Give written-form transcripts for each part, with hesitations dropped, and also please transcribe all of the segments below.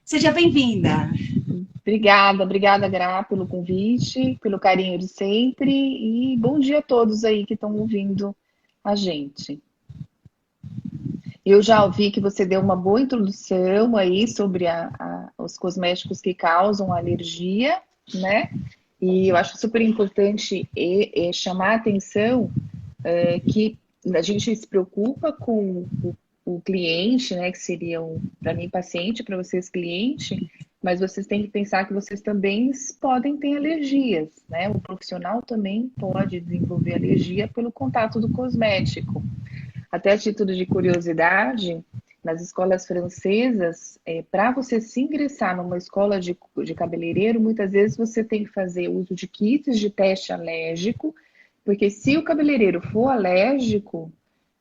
Seja bem-vinda. Obrigada, Gra, pelo convite, pelo carinho de sempre e bom dia a todos aí que estão ouvindo a gente. Eu já ouvi que você deu uma boa introdução aí sobre os cosméticos que causam alergia, né? E eu acho super importante chamar a atenção que a gente se preocupa com o cliente, né? Que seria, para mim, paciente, para vocês, cliente, mas vocês têm que pensar que vocês também podem ter alergias, né? O profissional também pode desenvolver alergia pelo contato do cosmético. Até a título de curiosidade, nas escolas francesas, para você se ingressar numa escola de cabeleireiro, muitas vezes você tem que fazer uso de kits de teste alérgico, porque se o cabeleireiro for alérgico,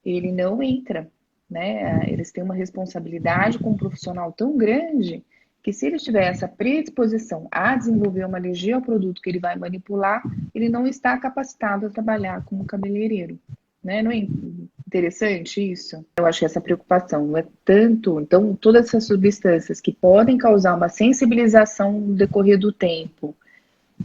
ele não entra, né? Eles têm uma responsabilidade com um profissional tão grande que se ele tiver essa predisposição a desenvolver uma alergia ao produto que ele vai manipular, ele não está capacitado a trabalhar como cabeleireiro, né? Não é interessante isso? Eu acho que essa preocupação não é tanto. Então, todas essas substâncias que podem causar uma sensibilização no decorrer do tempo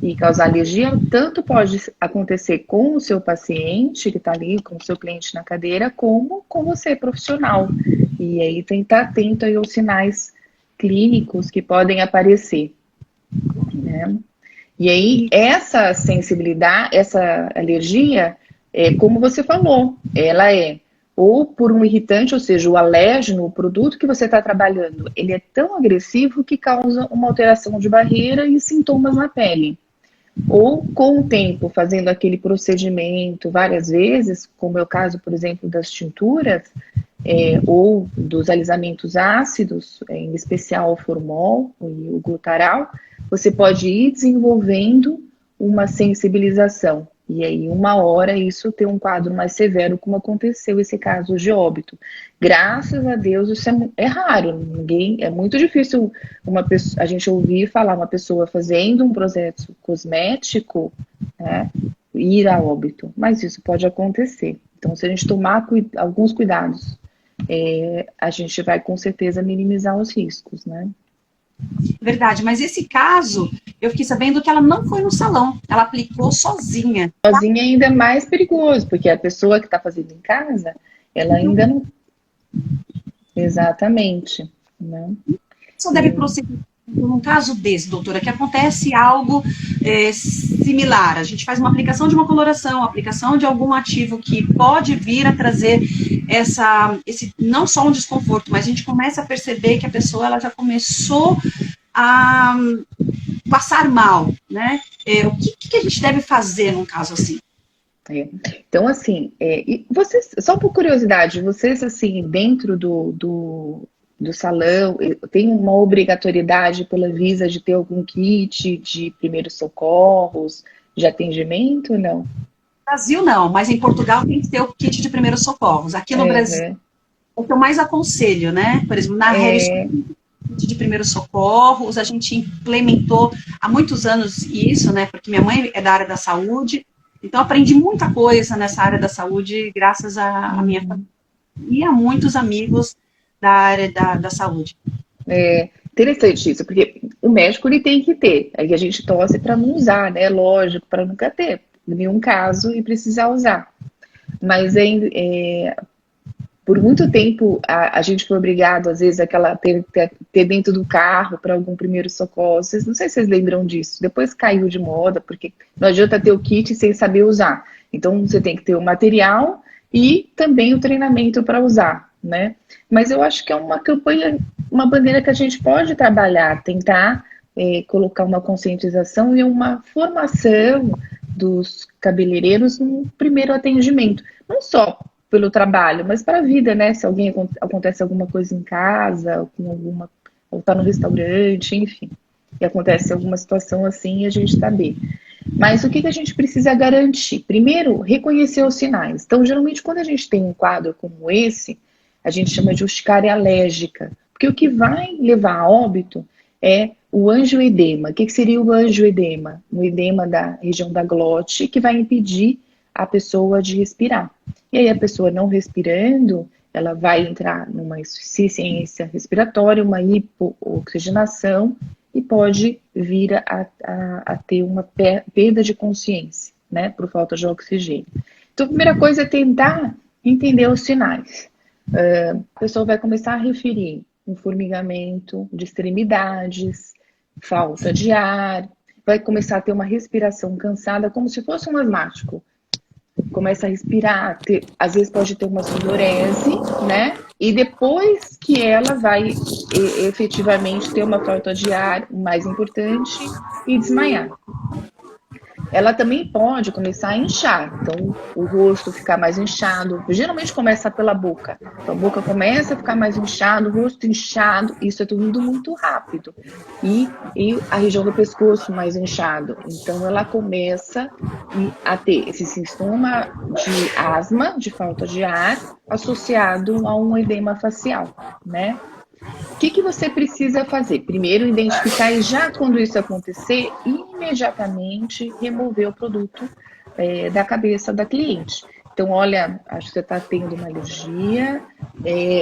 e causar alergia, tanto pode acontecer com o seu paciente que está ali, com o seu cliente na cadeira, como com você, profissional. E aí tem que estar atento aí aos sinais clínicos que podem aparecer, né? E aí, essa sensibilidade, essa alergia, como você falou, ela é ou por um irritante, ou seja, o alérgeno, o produto que você está trabalhando, ele é tão agressivo que causa uma alteração de barreira e sintomas na pele. Ou com o tempo, fazendo aquele procedimento várias vezes, como é o caso, por exemplo, das tinturas, ou dos alisamentos ácidos, em especial o formol e o glutaral, você pode ir desenvolvendo uma sensibilização. E aí, uma hora, isso tem um quadro mais severo, como aconteceu esse caso de óbito. Graças a Deus, isso é raro. É muito difícil a gente ouvir falar uma pessoa fazendo um processo cosmético, né, ir a óbito. Mas isso pode acontecer. Então, se a gente tomar alguns cuidados, a gente vai com certeza minimizar os riscos, né? Verdade, mas esse caso, eu fiquei sabendo que ela não foi no salão, ela aplicou sozinha. Sozinha ainda é mais perigoso, porque a pessoa que está fazendo em casa, ela ainda não. Exatamente. Né? Só deve proceder num caso desse, doutora, que acontece algo similar. A gente faz uma aplicação de uma coloração, aplicação de algum ativo que pode vir a trazer esse não só um desconforto, mas a gente começa a perceber que a pessoa ela já começou a passar mal, né? O que a gente deve fazer num caso assim? Então, assim, e vocês, só por curiosidade, vocês, assim, dentro do salão, tem uma obrigatoriedade pela Visa de ter algum kit de primeiros socorros, de atendimento ou não? Brasil não, mas em Portugal tem que ter o kit de primeiros socorros. Aqui no Brasil, Uhum. o que eu mais aconselho, né? Por exemplo, na Harris kit de primeiros socorros, a gente implementou há muitos anos isso, né? Porque minha mãe é da área da saúde, então aprendi muita coisa nessa área da saúde graças à minha família e a muitos amigos da área da saúde. Interessante isso, porque o médico ele tem que ter, aí a gente torce para não usar, né? Lógico, para nunca ter nenhum caso e precisar usar. Mas por muito tempo a gente foi obrigado, às vezes, ter dentro do carro para algum primeiro socorro. Não sei se vocês lembram disso. Depois caiu de moda, porque não adianta ter o kit sem saber usar. Então você tem que ter o material e também o treinamento para usar, né? Mas eu acho que é uma campanha, uma bandeira que a gente pode trabalhar, tentar colocar uma conscientização e uma formação dos cabeleireiros no primeiro atendimento. Não só pelo trabalho, mas para a vida, né? Se alguém acontece alguma coisa em casa, ou tá no restaurante, enfim, e acontece alguma situação assim, a gente saber. Mas o que a gente precisa garantir? Primeiro, reconhecer os sinais. Então, geralmente, quando a gente tem um quadro como esse, a gente chama de urticária alérgica, porque o que vai levar a óbito é o angioedema. O que seria o angioedema? O edema da região da glote que vai impedir a pessoa de respirar. E aí a pessoa não respirando, ela vai entrar numa insuficiência respiratória, uma hipooxigenação e pode vir a ter uma perda de consciência, né, por falta de oxigênio. Então, a primeira coisa é tentar entender os sinais. A pessoa vai começar a referir um formigamento de extremidades, falta de ar, vai começar a ter uma respiração cansada, como se fosse um asmático. Começa a respirar, às vezes pode ter uma sudorese, né? E depois que ela vai efetivamente ter uma falta de ar mais importante e desmaiar. Ela também pode começar a inchar, então o rosto ficar mais inchado, geralmente começa pela boca, então a boca começa a ficar mais inchada, o rosto inchado, isso é tudo muito rápido, e a região do pescoço mais inchado, então ela começa a ter esse sintoma de asma, de falta de ar, associado a um edema facial, né? O que você precisa fazer? Primeiro, identificar e já quando isso acontecer, imediatamente remover o produto da cabeça da cliente. Então, olha, acho que você está tendo uma alergia,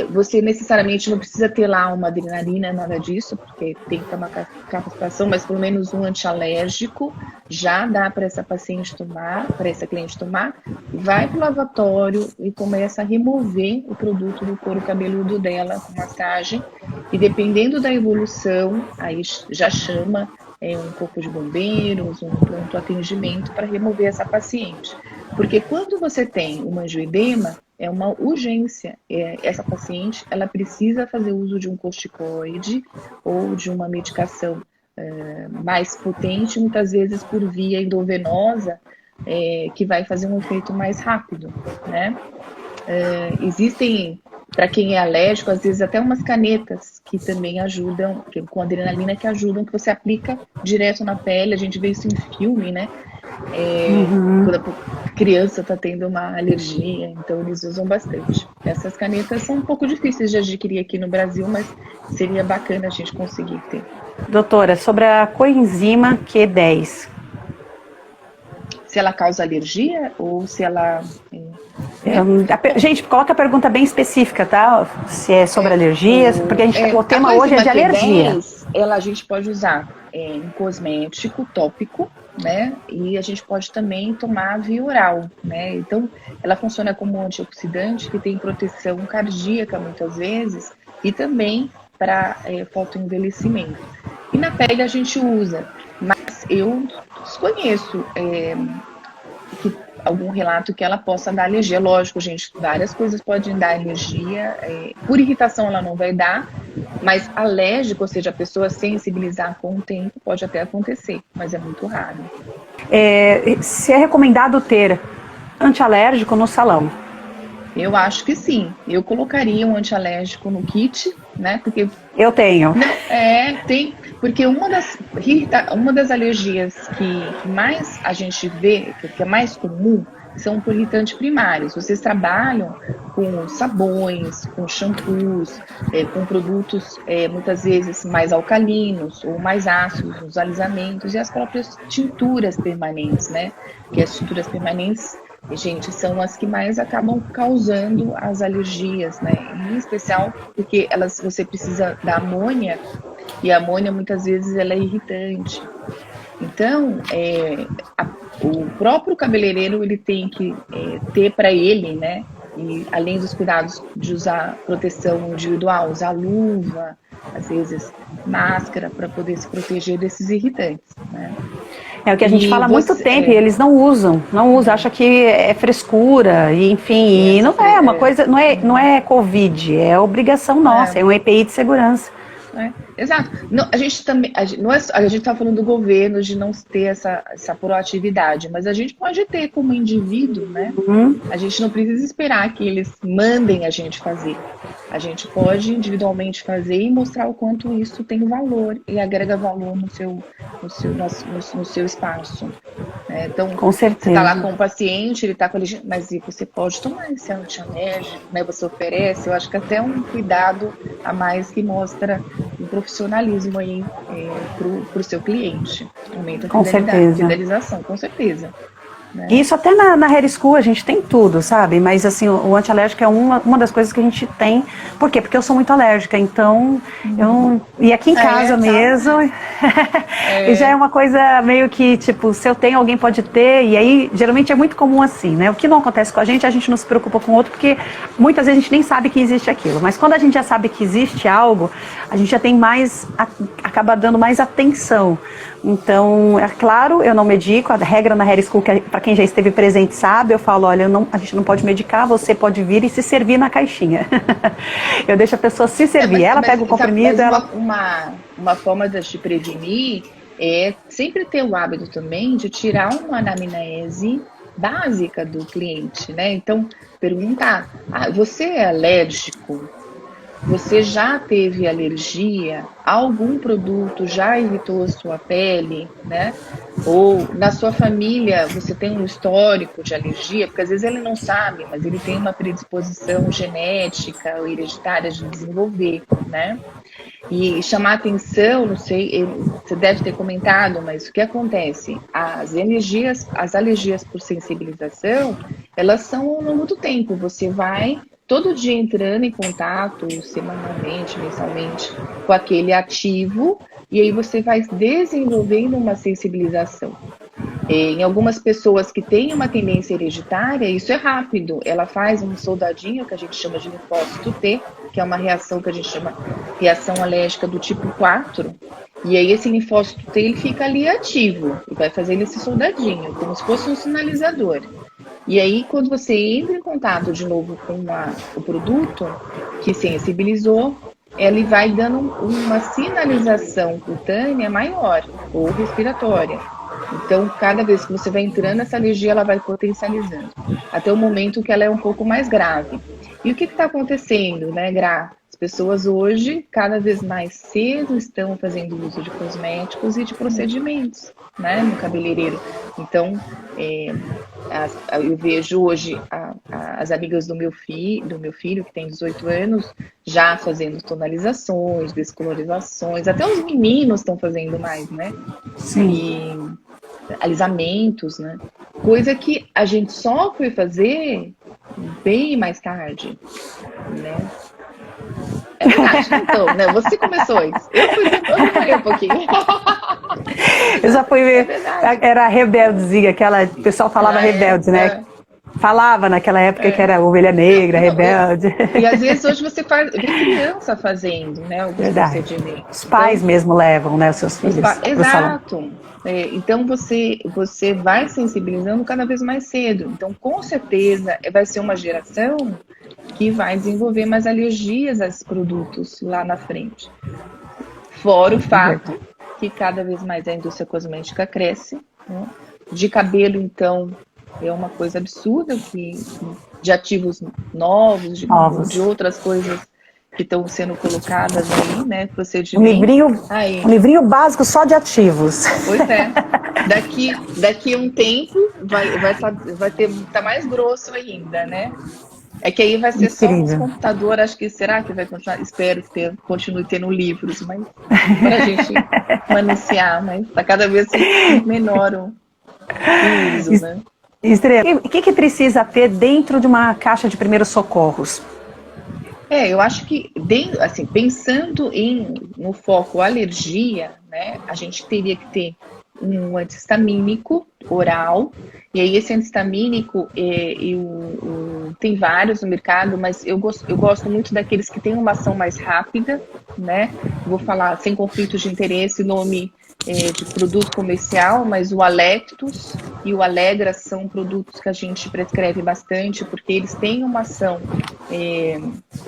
você necessariamente não precisa ter lá uma adrenalina, nada disso, porque tem que ter uma capacitação, mas pelo menos um antialérgico já dá para essa paciente tomar, para essa cliente tomar, vai para o lavatório e começa a remover o produto do couro cabeludo dela com massagem, e dependendo da evolução, aí já chama um corpo de bombeiros, um pronto atendimento para remover essa paciente. Porque quando você tem um angioedema, é uma urgência. Essa paciente, ela precisa fazer uso de um corticoide ou de uma medicação mais potente, muitas vezes por via endovenosa, que vai fazer um efeito mais rápido, né? Existem, para quem é alérgico, às vezes até umas canetas que também ajudam, com adrenalina, que ajudam, que você aplica direto na pele. A gente vê isso em filme, né? Quando a criança está tendo uma alergia, então eles usam bastante. Essas canetas são um pouco difíceis de adquirir aqui no Brasil, mas seria bacana a gente conseguir ter. Doutora, sobre a coenzima Q10. Se ela causa alergia ou se ela... Gente, coloca a pergunta bem específica, tá? Se é sobre alergias, porque o tema hoje é de alergia. A gente pode usar em cosmético tópico, né? E a gente pode também tomar via oral, né? Então, ela funciona como um antioxidante que tem proteção cardíaca muitas vezes e também para fotoenvelhecimento. E na pele a gente usa, mas eu desconheço algum relato que ela possa dar alergia. Lógico, gente, várias coisas podem dar alergia. Por irritação ela não vai dar, mas alérgico, ou seja, a pessoa sensibilizar com o tempo, pode até acontecer, mas é muito raro. Se é recomendado ter antialérgico no salão? Eu acho que sim. Eu colocaria um antialérgico no kit, né? Porque eu tenho. Tem. Porque uma das alergias que mais a gente vê, que é mais comum, são por irritantes primários. Vocês trabalham com sabões, com shampoos, com produtos muitas vezes mais alcalinos ou mais ácidos, os alisamentos e as próprias tinturas permanentes, né? Que as tinturas permanentes, gente, são as que mais acabam causando as alergias, né? Em especial porque você precisa da amônia, e a amônia muitas vezes ela é irritante. Então, o próprio cabeleireiro ele tem que ter para ele, né? E além dos cuidados de usar proteção individual, usar luva, às vezes máscara, para poder se proteger desses irritantes, né? É o que a gente fala há muito tempo, e eles não usam, acha que é frescura, e enfim, e não é uma coisa, não é Covid, é obrigação nossa, é um EPI de segurança. Exato. Não, a gente também, a gente está falando do governo de não ter essa proatividade, mas a gente pode ter como indivíduo, né? A gente não precisa esperar que eles mandem a gente fazer. A gente pode individualmente fazer e mostrar o quanto isso tem valor e agrega valor no seu espaço. Então, com certeza. Você está lá com o paciente, ele está com alergia, mas você pode tomar esse antialérgico, né? Você oferece, eu acho que até um cuidado a mais que mostra um profissionalismo aí para o seu cliente. Aumenta a fidelização, com certeza. né? Isso até na Hair School a gente tem tudo, sabe? Mas assim, o antialérgico é uma das coisas que a gente tem. Por quê? Porque eu sou muito alérgica, então e aqui em casa mesmo, e já é uma coisa meio que, tipo, se eu tenho, alguém pode ter, e aí geralmente é muito comum assim, né? O que não acontece com a gente não se preocupa com o outro, porque muitas vezes a gente nem sabe que existe aquilo. Mas quando a gente já sabe que existe algo, a gente já tem mais, acaba dando mais atenção. Então, é claro, eu não medico, a regra na Hair School, para quem já esteve presente sabe, eu falo, olha, a gente não pode medicar, você pode vir e se servir na caixinha. Eu deixo a pessoa se servir, ela pega o comprimido, uma forma de te prevenir é sempre ter o hábito também de tirar uma anamnese básica do cliente, né? Então, perguntar, você é alérgico? Você já teve alergia? Algum produto já irritou a sua pele, né? Ou na sua família você tem um histórico de alergia? Porque às vezes ele não sabe, mas ele tem uma predisposição genética ou hereditária de desenvolver, né? E chamar atenção, não sei, você deve ter comentado, mas o que acontece? As alergias por sensibilização, elas são ao longo do tempo. Você vai todo dia entrando em contato, semanalmente, mensalmente, com aquele ativo, e aí você vai desenvolvendo uma sensibilização. Em algumas pessoas que têm uma tendência hereditária, isso é rápido. Ela faz um soldadinho, que a gente chama de linfócito T, que é uma reação que a gente chama reação alérgica do tipo 4. E aí esse linfócito T, ele fica ali ativo, e vai fazendo esse soldadinho, como se fosse um sinalizador. E aí, quando você entra em contato de novo com o produto que sensibilizou, ele vai dando uma sinalização cutânea maior, ou respiratória. Então, cada vez que você vai entrando, essa alergia ela vai potencializando, até o momento que ela é um pouco mais grave. E o que está acontecendo, né, Gra? As pessoas hoje, cada vez mais cedo, estão fazendo uso de cosméticos e de procedimentos, né, no cabeleireiro. Então, eu vejo hoje as amigas do meu filho, que tem 18 anos, já fazendo tonalizações, descolorizações, até os meninos estão fazendo mais, né? Sim. E alisamentos, né? Coisa que a gente só foi fazer bem mais tarde, né? É verdade, então, né? Você começou antes. Eu demorei um pouquinho. Eu já fui ver, era rebeldezinha, o pessoal falava rebelde, né? Falava naquela época que era ovelha negra, rebelde. E às vezes hoje você vê criança fazendo, né? Alguns procedimentos. Os pais mesmo levam, né, os seus filhos. Exato. Então você vai sensibilizando cada vez mais cedo. Então, com certeza, vai ser uma geração que vai desenvolver mais alergias a esses produtos lá na frente. Fora o fato que cada vez mais a indústria cosmética cresce, né? De cabelo, então, é uma coisa absurda, de ativos novos, de outras coisas que estão sendo colocadas aí, né? Procedimentos. Um livrinho básico só de ativos. Pois é. Daqui a um tempo vai tá mais grosso ainda, né? É que aí vai ser só uns computadores, acho que será que vai continuar? Espero que continue tendo livros, mas para a gente manusear, mas tá cada vez menor o uso, né? Estrela, o que precisa ter dentro de uma caixa de primeiros socorros? Eu acho que, assim, pensando no foco alergia, né, a gente teria que ter um antihistamínico oral, e aí esse antihistamínico, tem vários no mercado, mas eu gosto muito daqueles que têm uma ação mais rápida, né? Vou falar sem conflito de interesse, nome de produto comercial, mas o Alectus e o Alegra são produtos que a gente prescreve bastante, porque eles têm uma ação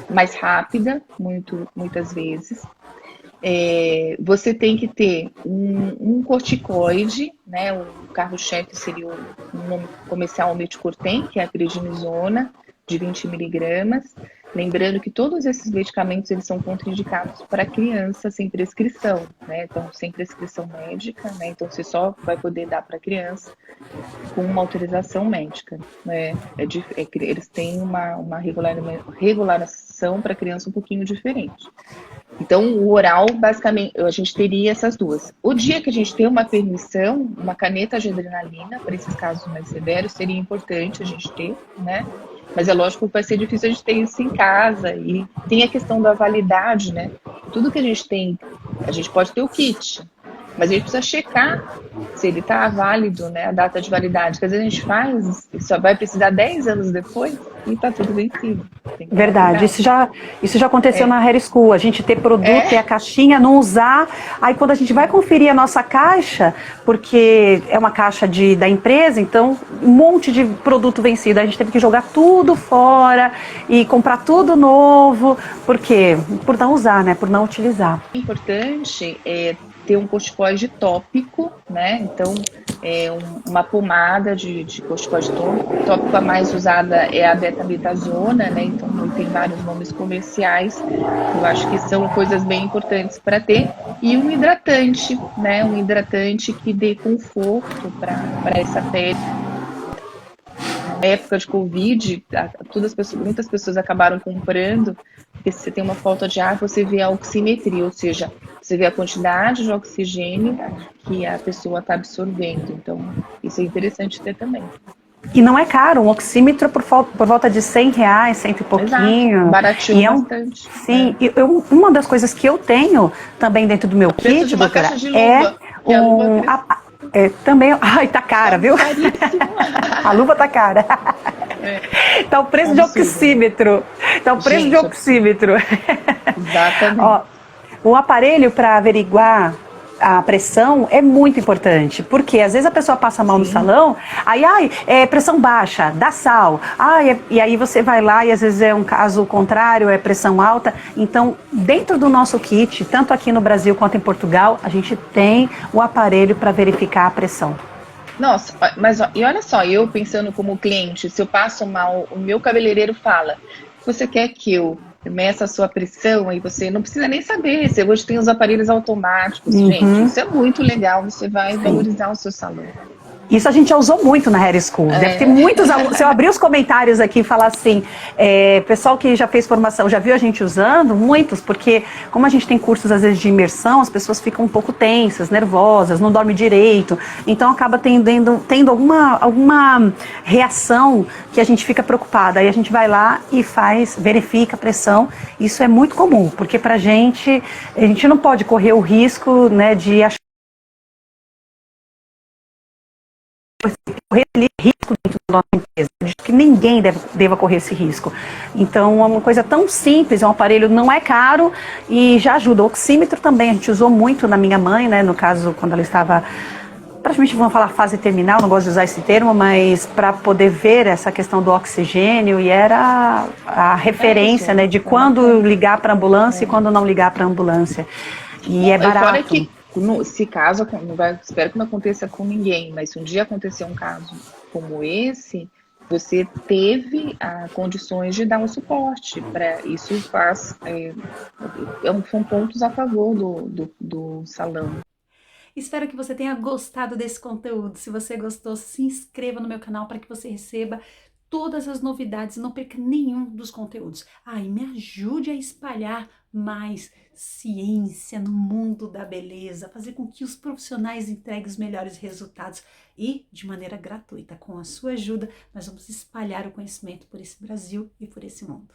mais rápida, muitas vezes. Você tem que ter um corticoide, né? O carro-chefe seria o nome comercial Meticurtem, que é a prednisona, de 20 miligramas. Lembrando que todos esses medicamentos eles são contraindicados para criança sem prescrição, né? Então, sem prescrição médica, né? Então, você só vai poder dar para criança com uma autorização médica, né? Eles têm uma regularização para criança um pouquinho diferente. Então, o oral, basicamente, a gente teria essas duas. O dia que a gente tem uma permissão, uma caneta de adrenalina, para esses casos mais severos, seria importante a gente ter, né? Mas é lógico que vai ser difícil a gente ter isso em casa. E tem a questão da validade, né? Tudo que a gente tem, a gente pode ter o kit, mas a gente precisa checar se ele está válido, né? A data de validade. Porque às vezes a gente faz e só vai precisar 10 anos depois e está tudo vencido. Verdade, isso já aconteceu na Hair School, a gente ter produto e a caixinha, não usar, aí quando a gente vai conferir a nossa caixa, porque é uma caixa da empresa, então um monte de produto vencido, a gente teve que jogar tudo fora e comprar tudo novo, por quê? Por não usar, né, por não utilizar. O importante é ter um corticoide tópico, né, então uma pomada de corticoide tópico, a mais usada é a betamidazona, né? Então tem vários nomes comerciais, eu acho que são coisas bem importantes para ter, e um hidratante, né? Um hidratante que dê conforto para essa pele. Na época de Covid, muitas pessoas acabaram comprando, porque se você tem uma falta de ar, você vê a oximetria, ou seja, você vê a quantidade de oxigênio que a pessoa está absorvendo. Então, isso é interessante ter também. E não é caro, um oxímetro por volta de R$100, cento e pouquinho. Exato, barateou bastante. Sim, uma das coisas que eu tenho também dentro do meu kit, doutora, também, ai, tá cara, viu? A luva tá cara. Tá o preço de oxímetro. Tá o preço de oxímetro. Exatamente. Ó, o aparelho para averiguar a pressão é muito importante, porque às vezes a pessoa passa mal no salão, aí, pressão baixa, dá sal, e aí você vai lá e às vezes é um caso contrário, é pressão alta. Então, dentro do nosso kit, tanto aqui no Brasil quanto em Portugal, a gente tem o aparelho para verificar a pressão. Nossa, mas e olha só, eu pensando como cliente, se eu passo mal, o meu cabeleireiro fala, você quer que eu meça a sua pressão e você não precisa nem saber, se hoje tem os aparelhos automáticos, gente, isso é muito legal, você vai valorizar o seu salão. Isso a gente já usou muito na Hair School. Deve ter muitos alunos. Se eu abrir os comentários aqui e falar assim, pessoal que já fez formação, já viu a gente usando? Muitos, porque como a gente tem cursos às vezes de imersão, as pessoas ficam um pouco tensas, nervosas, não dormem direito. Então acaba tendo alguma reação que a gente fica preocupada. Aí a gente vai lá e verifica a pressão. Isso é muito comum, porque a gente não pode correr o risco, né, de achar correr risco dentro da nossa empresa. Eu digo que ninguém deva correr esse risco. Então, é uma coisa tão simples, é um aparelho, não é caro e já ajuda. O oxímetro também, a gente usou muito na minha mãe, né? No caso, quando ela estava, praticamente vamos falar fase terminal, não gosto de usar esse termo, mas para poder ver essa questão do oxigênio, e era a referência, né? De quando ligar para a ambulância e quando não ligar para a ambulância. E é barato. Se caso, espero que não aconteça com ninguém, mas se um dia acontecer um caso como esse, você teve condições de dar um suporte para isso. São pontos a favor do salão. Espero que você tenha gostado desse conteúdo. Se você gostou, se inscreva no meu canal para que você receba todas as novidades e não perca nenhum dos conteúdos. E me ajude a espalhar mais ciência no mundo da beleza, fazer com que os profissionais entreguem os melhores resultados e de maneira gratuita. Com a sua ajuda, nós vamos espalhar o conhecimento por esse Brasil e por esse mundo.